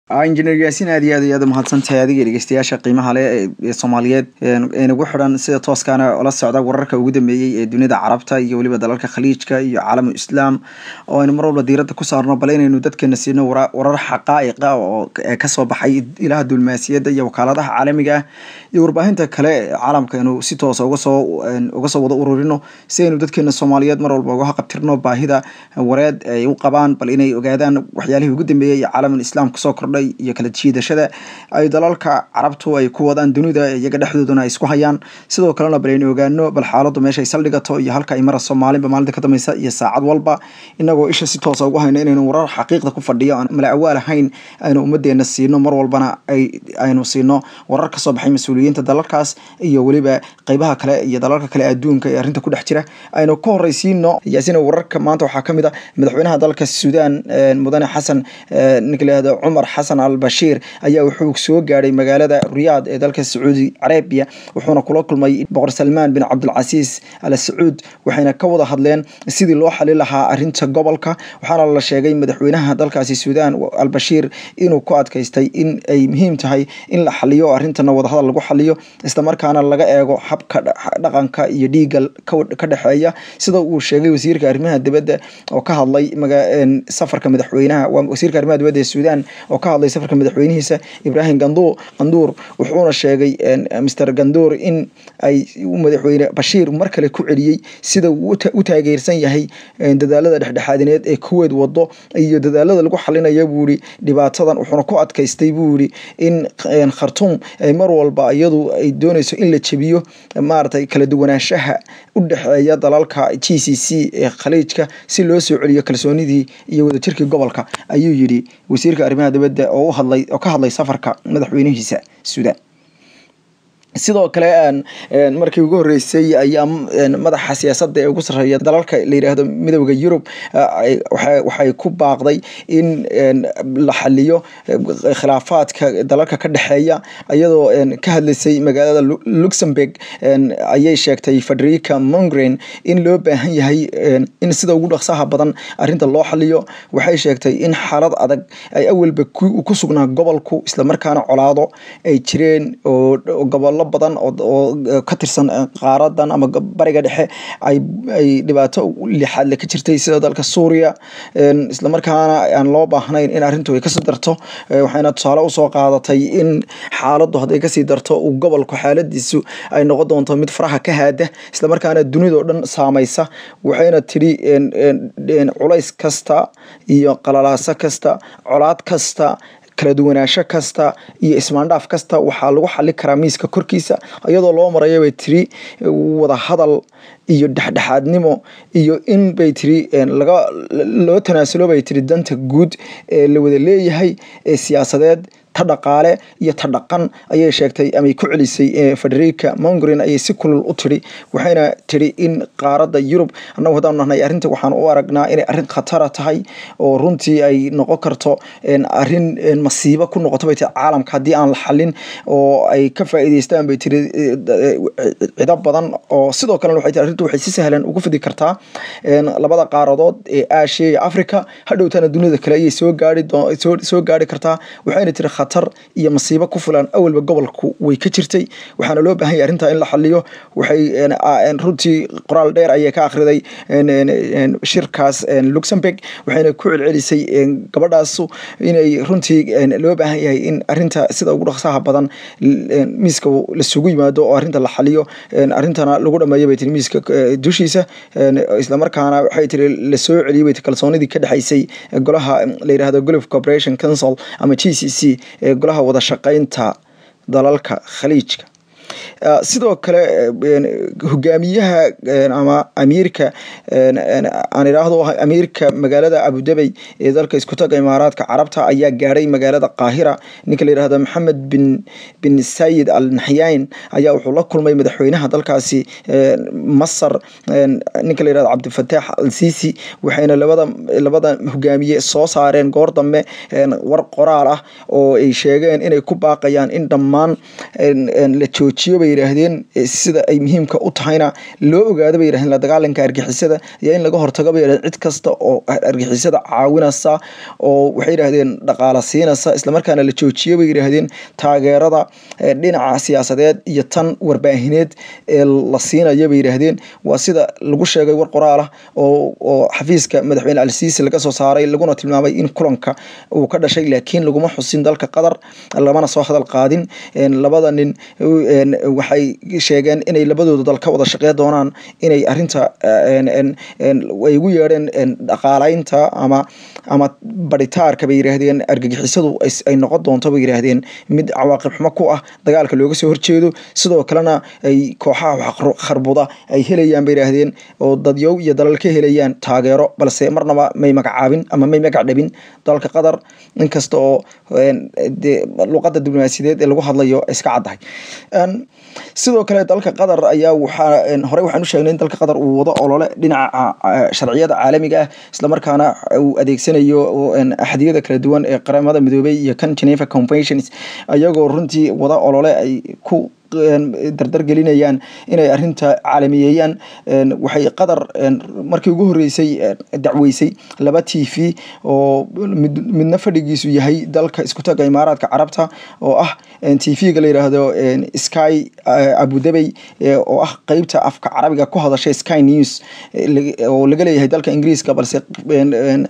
engineer Yaasin aad iyo aad mahadsantahay adiga dhageystayaasha qiimaha leh ee Soomaaliyeed ee nagu xiran sida tooskana oo la socda wararka ugu dambeeyay ee dunida Carabta iyo waliba dalalka Khaliijka iyo caalamka Islaam oo aynu mar walba diiradda ku saarno bal inaynu dadkeena siino warar xaqaa'iq ah oo ka soo baxay ilaha dulmaasiyada iyo wakaaladaha caalamiga ah iyo warbaahinta kale caalamka inuu si toos ah uga soo wada ururino si aynu dadkeena Soomaaliyeed mar walba uga qabtirno baahida wareed ay u qabaan bal inay ogaadaan waxyaalihii ugu dambeeyay caalamka Islaam ka soo kordhay iyo kala jiidashada ay dalalka Carabtu ay ku wadaan dunida iyaga dhexdooduna ay isku hayaan sidoo kalena bal inay ogaano bal xaaladdu meesha ay saldhigato iyo halka ay mar Soomaaliba maalinta ka dambaysa iyo saacad walba inagoo isha si toos ah ugu hayno inaynu warar xaqiiqda ku fadhiyo aan malaa'awaal ahayn aynu ummadeena siino mar walbana aynu siino warar ka soo baxay mas'uuliyiinta dalalkaas iyo waliba qaybaha kale iyo dalalka kale adduunka ee arrinta ku dhex jira aynu ka horeysiino Yaasin wararka maanta waxa kamid ah madaxweynaha dalka Suudaan mudane Xasan ninkaleeda Umar Xasan al-Bashir ayaa wuxuu soo gaaray magaalada Riyadh ee dalka Saudi Arabia wuxuuna kula kulmay boqor Salman bin Abdul Aziz Al Saud waxayna ka wada hadleen sidii loo xalin lahaa arrinta gobolka waxaana la sheegay madaxweynaha dalkaasi Suudaan al-Bashir inuu ku adkaystay in ay muhiim tahay in la xaliyo arrintan wada hadal lagu xaliyo isla markaana laga eego habka dhaqanka iyo dhiiga ka dhaxeeya sida uu sheegay wasiirka arrimaha dibadda oo ka hadlay safarka madaxweynaha wasiirka arrimaha dibadda ee Suudaan oo ka hadlay safarka madaxweynihiisa Ibrahim Gandour wuxuuna sheegay Mr Gandour in ay madaxweyne Bashir mar kale ku celiyay sida uu u taageersan yahay dadaalada dhexdhexaadineed ee Kuwait wado iyo dadaalada lagu xalinayo buuri dhibaatadan wuxuuna ku adkaystay buuri in Khartoum ay mar walba iyadu ay doonayso in la jabiyo maartay kala duwanaanshaha u dhaxeeya dalalka GCC ee Khaliijka si loo soo celiyo kalsoonidii iyo wadajirka gobolka ayuu yiri wasiirka arrimaha dibadda oo ka hadlay safarka madaxweynihiisa Suudaan sidoo kale markii ugu horeysay ayaa madaxa siyaasadda ee ugu sareeya dalalka la yiraahdo midowga Yurub waxay ku baaqday in la xaliyo khilaafaadka dalalka ka dhaxeeya iyadoo ka hadlaysay magaalada Luxembourg ayay sheegtay Federica Mogherini in loo baahan yahay in sida ugu dhaqsaha badan arrinta loo xaliyo waxay sheegtay in xaalad adag ay awalba ku sugnaa gobolku isla markaana colaado ay jireen oo gobollo badan oo ka tirsan qaaradan ama bariga dhexe ay dhibaato lixaad ka jirtay sida dalka Suuriya isla markaana aan loo baahnayn in arrintu ay ka soo darto waxayna tusaale u soo qaadatay in xaaladdu haday ka sii darto uu gobolku xaaladiisu ay noqon doonto mid faraha ka haada isla markaana dunida oo dhan saamaysa waxayna tiri culays kasta iyo qalalaasa kasta colaad kasta kala duwanaansho kasta iyo ismaandhaaf kasta waxaa lagu xalin karaa miiska korkiisa iyadoo loo marayo bay tiri wada hadal iyo dhexdhexaadnimo iyo in bay tiri loo tanaasulo bay tiri danta guud ee la wada leeyahay ee siyaasadeed ta dhaqaale iyo ta dhaqan ayay sheegtay ama ku celisay Federica Mogherini ayay si kulul u tiri waxayna tiri in qaaradda Yurub annagu hadaan nahay arrinta waxaan u aragnaa inay arrin khatar tahay oo runtii ay noqon karto arrin masiibo ku noqoto bay tiri caalamka hadii aan la xalin oo ay ka faa'iideystaan bay tiri cid badan oo sidoo kale waxay tiri arrintu waxay si sahlan ugu fidi kartaa labada qaaradood ee Aasiya iyo Afrika hadhowtana dunida kale ay soo gaari kartaa waxayna tiri khatar iyo masiibo ku fulan awalba gobolku way ka jirtay waxaana loo baahan yahay arrinta in la xaliyo waxay runtii qoraal dheer ayay ka akhriday shirkaas Luxembourg waxayna ku celcelisay gabadhaas inay runtii loo baahan yahay in arrinta sida ugu dhaqsaha badan miiska la sugu yimaado oo arrinta la xaliyo arrintana lagu dhameeyo bay tiri miiska dushiisa isla markaana waxay tiri la soo celiyay kalsoonidii ka dhaxaysay golaha la yiraahdo Gulf Cooperation Council ama GCC ee golaha wada shaqeynta dalalka Khaliijka sidoo kale hogaamiyaha ama amiirka aan iraahdo amiirka magaalada Abu Dhabi ee dalka isku taga Imaaraadka Carabta ayaa gaaray magaalada Qaahira ninka la yiraahdo Mohammed bin Sayed Al Nahyan ayaa wuxuu la kulmay madaxweynaha dalkaasi Masar ninka la yiraahdo Abdul Fattah Al Sisi waxayna labada hogaamiye soo saareen goor dambe war qoraal ah oo ay sheegeen inay ku baaqayaan in dhammaan la joojiyo bay yiraahdeen sida ay muhiimka u tahayna loo ogaado bay yiraahdeen la dagaalanka argixisada iyo in laga hortago bay yiraahdeen cid kasta oo argixisada caawinaysa oo waxay yiraahdeen dhaqaale siinaysa isla markaana la joojiyo bay yiraahdeen taageerada dhinaca siyaasadeed iyo tan warbaahineed ee la siinayo bay yiraahdeen waa sida lagu sheegay war qoraal ah oo xafiiska madaxweyne Al-Sisi laga soo saaray laguna tilmaamay in kulanka uu ka dhashay laakiin laguma xusin dalka Qatar lamana soo hadal qaadin labada nin waxay sheegeen inay labadooda dal ka wada shaqeyn doonaan inay arinta way ugu yeedheen dhaqaalaynta ama baritaarka bay yiraahdeen argagixisadu ay noqon doonto bay yiraahdeen mid cawaaqib xumo ku ah dagaalka looga soo horjeedo sidoo kalena ay kooxaha kharbuda ay helayaan bay yiraahdeen oo dadyow iyo dalal ka helayaan taageero balse marnaba may magacaabin ama may magac dhabin dalka Qatar inkasta oo luqadda diblomaasiyadeed ee lagu hadlayo iska cadahay sidoo kale dalka Qatar ayaa hore waxaan u sheegnay in dalka Qatar uu wado olole dhinaca sharciyada caalamiga ah isla markaana uu adeegsanayo axadiyada kala duwan ee qaramada midoobay iyo kan Geneva Conventions ayagoo runtii wada olole ay ku dardar gelinayaan inay arinta caalamiyeeyaan waxay Qatar markii ugu horeysay dacweysay laba TV oo midna fadhigiisu yahay dalka isku taga Imaaraadka Carabta oo ah TV-ga la yiraahdo Sky Abu Dhabi oo ah qaybta afka Carabiga ku hadashay Sky News oo laga leeyahay dalka Ingiriiska balse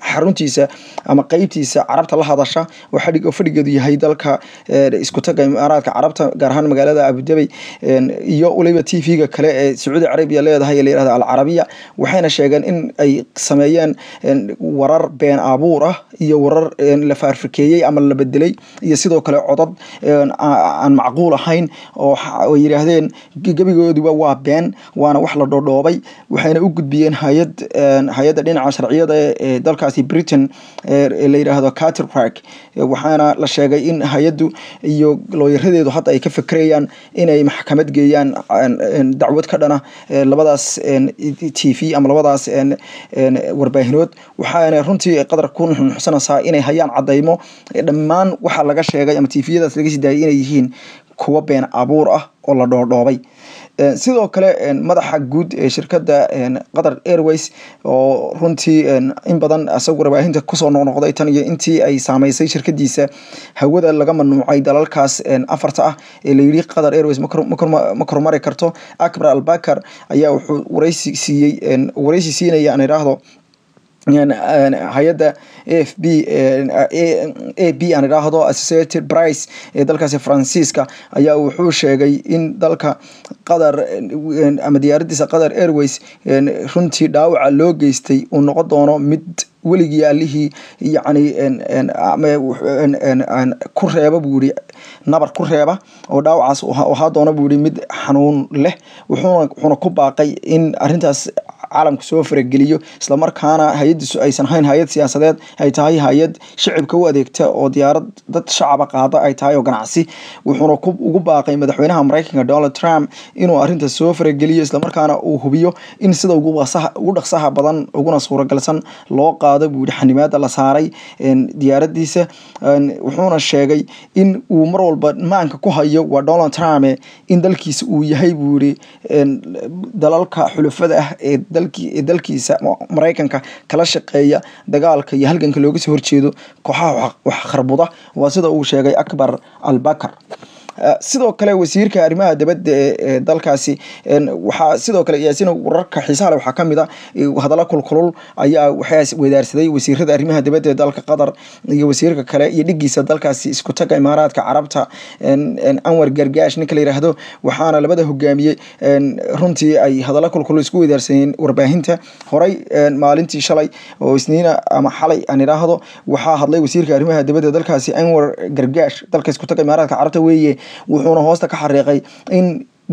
xaruntiisa ama qaybtiisa Carabta la hadasha oo fadhigeedu yahay dalka isku taga Imaaraadka Carabta gaar ahaan magaalada Abu Dhabi iyo waliba TV-ga kale ee Saudi Arabia leedahay la yiraahdo Al Arabiya waxayna sheegeen in ay sameeyeen warar been abuur ah iyo warar la faarfikeeyay ama la bedelay iyo sidoo kale codad aan macquul ahayn oo yiraahdeen gabigooduba waa been waana wax la dhoodhoobay waxayna u gudbiyeen hay'adda dhinaca sharciyada ee dalkaasi Britain la yiraahdo Carter Park waxaana la sheegay in hay'addu iyo looyaradeedu hadda ay ka fikrayaan inay maxkamad geeyaan dacwad ka dhana labadaas TV ama labadaas warbaahinood waxaana runtii Qatar ku nuxsanaysaa inay hayaan cadeymo dhammaan waxa laga sheegay ama TV-yadaas laga sii daayay inay yihiin kuwa been abuur ah oo la dhoodhoobay sidoo kale madaxa guud ee shirkadda Qatar Airways oo runtii in badan asag warbaahinta ku soo noqnoqday tan iyo intii ay saameysay shirkadiisa hawada laga mamnuucay dalalkaas afarta ah ee la yiri Qatar Airways ma kormari karto Akbar Al-Bakar ayaa wuxuu wareysi siinaya aan iraahdo hay'adda AB aan iraahdo Associated Press ee dalkaasi Faransiiska ayaa wuxuu sheegay in dalka Qatar ama diyaaraddiisa Qatar Airways runtii dhaawaca loo geystay uu noqon doono mid weligii allihii yacni ku reeba buu yiri nabar ku reeba oo dhaawacaas waxaa doona buu yiri mid xanuun leh wuxuuna ku baaqay in arintaas caalamku soo farageliyo isla markaana hay'adiisu aysan hayn hay'ad siyaasadeed ay tahay hay'ad shacabka u adeegta oo diyaarad dad shacab qaada ay tahay oo ganacsi wuxuuna ugu baaqay madaxweynaha Mareykanka Donald Trump inuu arinta soo farageliyo isla markaana uu hubiyo in sida ugu dhaqsaha badan uguna suuragalsan loo qaado buu xanimaada la saaray diyaaraddiisa wuxuuna sheegay in uu mar walba maanka ku hayo waa Donald Trump in dalkiisa uu yahay buu yiri dalalka xulafada ah ee dalkiisa Mareykanka kala shaqeeya dagaalka iyo halganka looga soo horjeedo kooxaha wax kharbuda waa sida uu sheegay Akbar Al-Bakar sidoo kale wasiirka arrimaha dibadda ee dalkaasi waxa sidoo kale yaasina wararka xiisaha waxa kamid ah hadallo kulkulul ayaa waxay wadaarsaday wasiirada arrimaha dibadda ee dalka Qatar iyo wasiirka kale iyo dhigiisa dalkaasi isku taga Imaaraadka Carabta Anwar Gargash ninka la yiraahdo waxaana labada hogaamiyay runtii ay hadallo kulkulul isku wadaarsaneen warbaahinta horay maalintii shalay oo isniina ama xalay aan iraahdo waxa hadlay wasiirka arrimaha dibadda dalkaasi Anwar Gargash dalka isku taga Imaaraadka Carabta weeye wuxuuna hoosta ka xariiqay in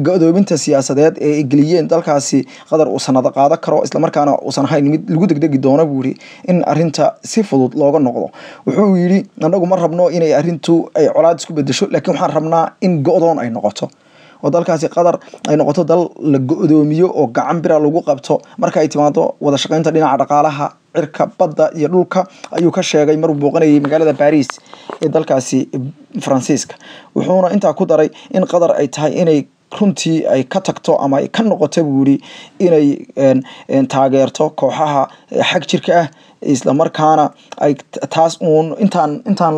go'doominta siyaasadeed ee geliyeen dalkaasi Qatar uu sanad qaado karo isla markaana uusan hayn mid lagu degdegi doono buu yiri in arinta si fudud looga noqdo wuxuu yiri anagu ma rabno inay arintu ay colaad isku bedesho laakiin waxaan rabnaa in go'doon ay noqoto oo dalkaasi Qatar ay noqoto dal la go'doomiyo oo gacan bira lagu qabto marka ay timaado wada shaqeynta dhinaca dhaqaalaha cirka badda iyo dhulka ayuu ka sheegay mar uu booqanayay magaalada Paris ee dalkaasi Faransiiska wuxuuna inta ku daray in Qatar ay tahay inay runtii ay ka tagto ama ay ka noqoto buu yiri inay taageerto kooxaha xag jirka ah isla markaana ay taas intaan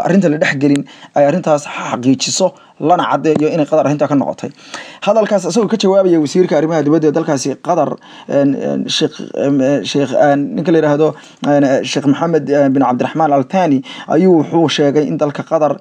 arinta la dhaxgelin ay arintaas xaqiijiso lana cadeeyo inay Qatar arinta ka noqotay hadalkaas asoo ka jawaabaya wasiirka arrimaha dibadda dalkaasi Qatar sheekh ninka la yiraahdo Sheikh Mohammed bin Abdulrahman Al Thani ayuu wuxuu sheegay in dalka Qatar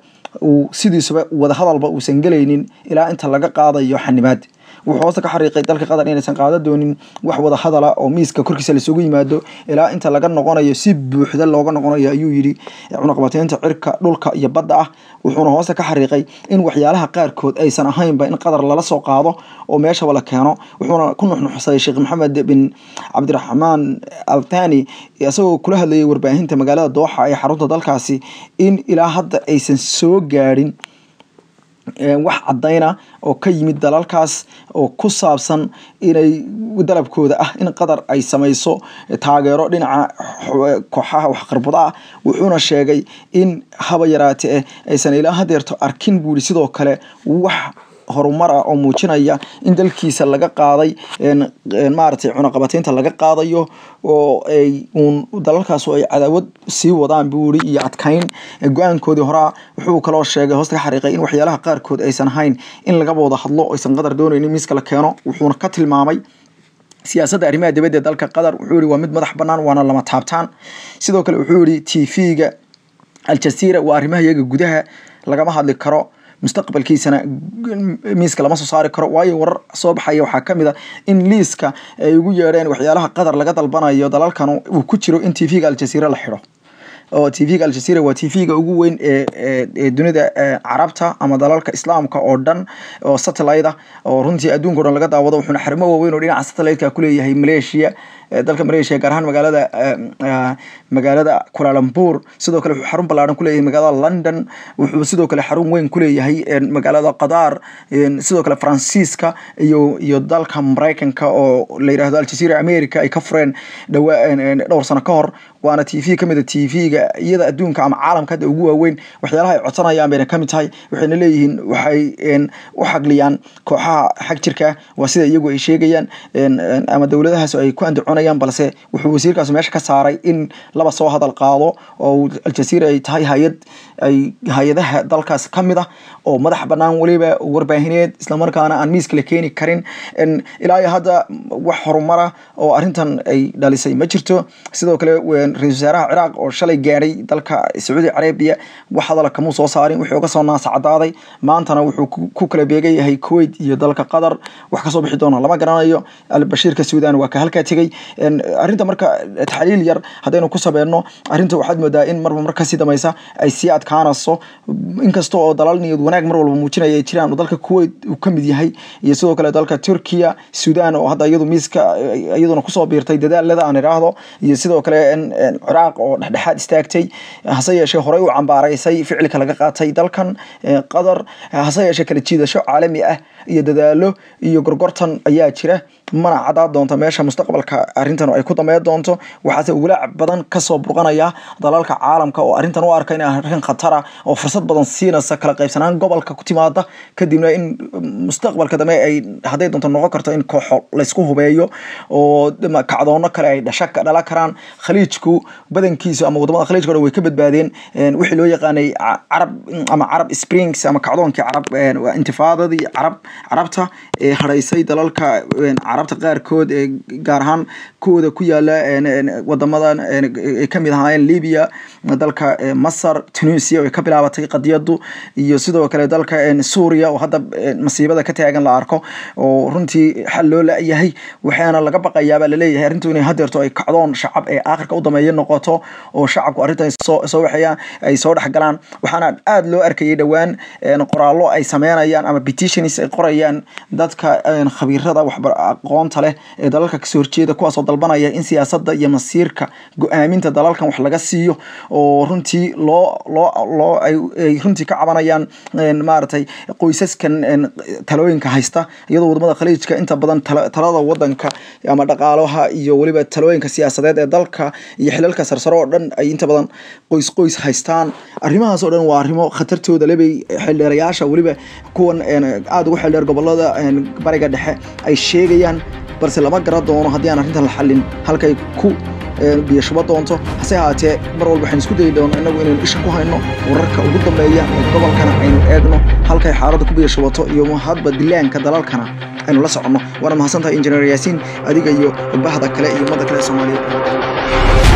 uu sidiisaba wada hadalba uu san galaynin ilaa inta laga qaadayo xanibaad wuxuu ka xariiqay dalka Qatar inaysan qaado doonin wax wada hadala oo miiska korkiisa la isugu yimaado ilaa inta laga noqonayo si buuxda looga noqonayo ayuu yiri cunaqabateynta cirka dhulka iyo badda ah wuxuuna hoosta ka xariiqay in waxyaalaha qaarkood aysan ahaynba in Qatar lala soo qaado oo meesha wala keeno wuxuuna ku nuxnuxsaday Sheikh Mohammed bin Abdulrahman Al Thani isagoo kula hadlayay warbaahinta magaalada Doha ee xarunta dalkaasi in ilaa hadda aysan soo gaarin wax cadayna oo ka yimid dalalkaas oo ku saabsan inay dalabkooda ah in Qatar ay samayso taageero dhinaca kooxaha wax qarbada wuxuuna sheegay in haba yaraatee aysan ilaa hadeerto arkin buuri sidoo kale wax horumar oo muujinaya in dalkiisa laga qaaday maartay cunaqabateynta laga qaadayo oo ay dalalkaas ay cadaawad sii wadaan buuri iyo adkayn go'aankoodii hore wuxuu kala sheegay hoosta xariiqay in waxyaalaha qaarkood aysan ahayn in laga wada hadlo aysan Qatar doonaynin miiska la keeno wuxuuna ka tilmaamay siyaasadda arrimaha dibadda dalka Qatar wuxuu yiri waa mid madax banaan waana lama taabtaan sidoo kale wuxuu yiri TV-ga Al Jazeera waa arrimaha iyaga gudaha lagama hadli karo mustaqbalkiisana miiska lama soo saari karo waayo warar soo baxaya waxa kamid ah in liiska ay ugu yeereen waxyaalaha Qatar laga dalbanayo dalalkan uu ku jiro in TV-ga Al Jazeera la xiro oo TV-ga Al Jazeera waa TV-ga ugu weyn ee dunida Carabta ama dalalka Islaamka oo dhan oo satellite oo runtii adduunka oo dhan laga daawado wuxuuna xarimo waaweyn oo dhinaca satellite-ka ku leeyahay Malaysia dalka Malaysia gaar ahaan magaalada Kuala Lumpur sidoo kale wuxuu xarun ballaaran ku leeyahay magaalada London wuxuu sidoo kale xarun weyn ku leeyahay magaalada Qatar sidoo kale Faransiiska iyo dalka Mareykanka oo la yiraahdo Al Jazeera America ay ka fureen dhowr sano ka hor waana TV kamid ah TV-ga iyada adduunka ama caalamka ugu waaweyn waxyaalaha ay codsanayaan bayna kamid tahay waxayna leeyihiin waxay u xagliyaan kooxaha xag jirka waa sida iyagu ay sheegayaan ama dawladahaas ay ku andacoonayaan balse wuxuu wasiirkaas meesha ka saaray in laba soo hadal qaado oo Al Jazeera ay tahay hay'adaha dalkaas kamid ah oo madax banaan waliba warbaahineed isla markaana aan miiska la keeni karin ilaa hadda wax horumar ah oo arintan ay dhalisay ma jirto sidoo kale ra'iisul wasaaraha Ciraaq oo shalay gaaray dalka Saudi Arabia wax hadal kama soo saarin wuxuu ka soo naasacadaaday maantana wuxuu ku kala beegay yahay Kuwait iyo dalka Qatar wax ka soo bixi doona lama garanayo Al-Bashirka Suudaan waa ka halka tagay arinta marka taxliil yar hadaynu ku sameeyno arinta waxaad moodaa in marka si damaysa ay si adkaanayso inkastoo oo dalal niyad wanaag mar walba muujinaya ay jiraan dalka Kuwait uu kamid yahay iyo sidoo kale dalka Turkiya Suudaan oo hadda iyadu miiska iyaduna ku soo biirtay dadaalada aan iraahdo iyo sidoo kale Ciraaq oo dhexdhexaad istaagtay hase yeeshee hore u cambaaraysay ficilka laga qaatay dalkan Qatar hase yeeshee kala jiidasho caalami ah iyo dadaalo iyo gorgortan ayaa jira mana cadaa doonto meesha mustaqbalka arintan ay ku dameeyay doonto waxaase walaac badan ka soo burqanaya dalalka caalamka oo arintan u arkay in arrin khatar ah oo fursad badan siinaysa kala qaybsanaan gobolka ku timaada kadibna in mustaqbalka dambe ay haday doonto noqon karto in kooxo la isku hubeeyo oo kacdoono kale ay dhala karaan khaliijku badankiisa ama wadamada khaliijka way ka badbaadeen wixii loo yaqaanay Arab Springs ama kacdoonkii intifaadadii Carabta ee haraysay dalalka Carabta qaarkood ee gaar ahaan kooda ku yaala wadamadan ee kamid ahaayeen Libya dalka Masar Tunisia oo ka bilaabatay qadiyadu iyo sidoo kale dalka Suuriya oo hadda masiibada ka taagan la arko oo runtii xal loo leeyahay waxaana laga baqayaa la leeyahay arintu inay hadeerto ay kacdoon shacab ee aakhirka u dameeyay noqoto oo shacabku arintan soo waxayaan ay soo dhaxgalaan waxaana aad loo arkayay dhawaan qoraallo ay sameeyaan ama petitions ay qorayaan dadka khabiirada aqoonta leh ee dalalka kasoo horjeeda kuwaas oo dalbanaya in siyaasadda iyo masiirka go'aaminta dalalkan wax laga siiyo oo runtii ay runtii ka cabanayaan maaragtay qoysaskan talooyinka haysta iyadoo wadamada khaliijka inta badan talada wadanka ama dhaqaalaha iyo waliba talooyinka siyaasadeed ee dalka iyo xilalka sarsaro oo dhan ay inta badan qoys haystaan arrimahaas oo dhan waa arrimo khatartooda lebay xildheerayaasha waliba kuwan aad ugu xildheer gobolada bariga dhexe ay sheegayaan balse lama garan doono haddii aan arrintan la xallin halkay ku biyashuba doonto hase haatee mar walba waxaan isku dayi doonaa inagu inaynu isha ku hayno wararka ugu dambeeya ee gobolkana aynu eegno halkay xaaladda ku biyashubato iyo hadba dilaanka dalalkana aynu la soconno waana mahadsantahay injineer yaasiin adiga iyo bahda kale iyo ummadda kale ee Soomaaliyeed.